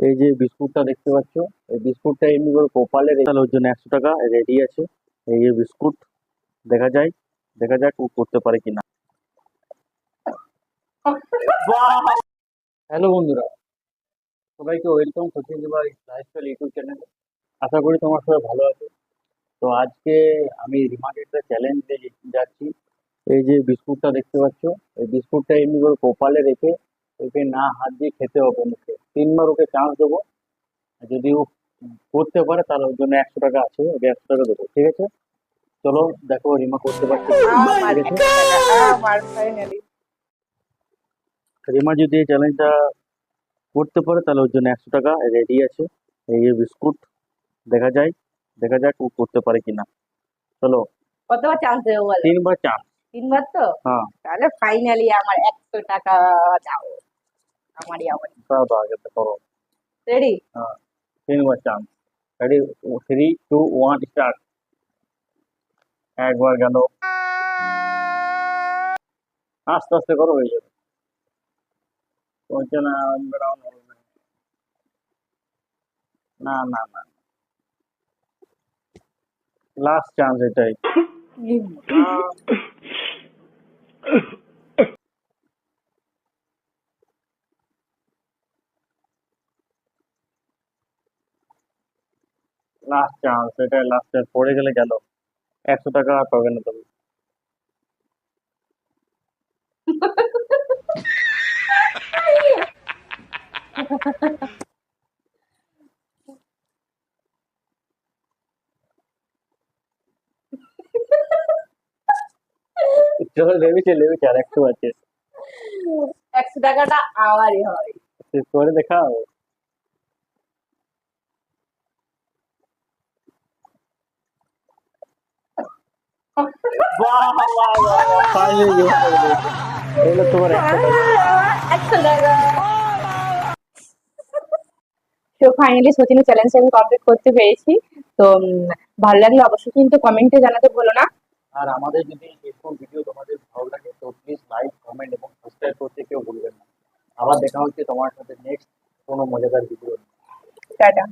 এই যে বিস্কুটটা দেখতে পাচ্ছ, এই বিস্কুটটা এমনি করে কপালে রেখে ওর জন্য 100 টাকা রেডি আছে। এই যে বিস্কুট, দেখা যায়, দেখা যাক ও করতে পারে কিনা। হ্যালো বন্ধুরা, সবাইকে ওয়েলকাম সচিন দেবার লাইফস্টাইল ইউটিউব চ্যানেলে। আশা করি তোমার সবাই ভালো আছে। তো আজকে আমি রিমাকে একটা চ্যালেঞ্জ দিয়ে যাচ্ছি। এই যে বিস্কুটটা দেখতে পাচ্ছ, এই বিস্কুটটা এমনি করে কপালে রেখে ওকে না হাত দিয়ে খেতে হবে মুখে। 3বার ওকে চান্স দেবো। আর যদি ও করতে পারে তাহলে ওর জন্য 100 টাকা আছে, ওকে 100 টাকা দেবো, ঠিক আছে? চলো দেখো রিমা করতে পারছে কিনা। আমার ঠিক আছে, 100 টাকা আমার ফাইনালি। রিমা যদি এই চ্যালেঞ্জটা করতে পারে তাহলে ওর জন্য 100 টাকা রেডি আছে। এই যে বিস্কুট, দেখা যায়, দেখা যাক ও করতে পারে কিনা। চলো, কতবার চান্স দেবো বলো? 3বার চান্স। 3বার তো? হ্যাঁ, তাহলে ফাইনালি আমার 100 টাকা দাও। আমারই আমারই। দাও দাও আগে তো করো। রেডি? হ্যাঁ, 3বার চান্স। Ready, 3, 2, 1 start. একবার গেল, আস্তে আস্তে করো, হয়ে যাবে। হচ্ছে না, বেড়াও না, না না না, লাস্ট চান্স এটাই। লাস্ট চান্স এটাই, লাস্ট চান্স। পড়ে গেলে গেল, 100 টাকা আর পাবে না তুমি। চলো লেবেছে লেবেছে, আর একটু আছে। 100 টাকাটা আমারই হয়। শেষ করে দেখাও। বাহ বাহ বাহ বাহ, ফাইনালি এলো তোমার 100 টাকা। 100 টাকা। তো ফাইনালি সচিনের চ্যালেঞ্জ আমি কমপ্লিট করতে পেরেছি। তো ভালো লাগলে অবশ্যই কিন্তু কমেন্টে জানাতে ভুলো না। আর আমাদের যদি এরকম ভিডিও তোমাদের ভালো লাগে তো প্লিজ লাইক, কমেন্ট এবং সাবস্ক্রাইব করতে কেউ ভুলবেন না। আবার দেখা হচ্ছে তোমার সাথে নেক্সট কোনো মজাদার ভিডিও। টাটা।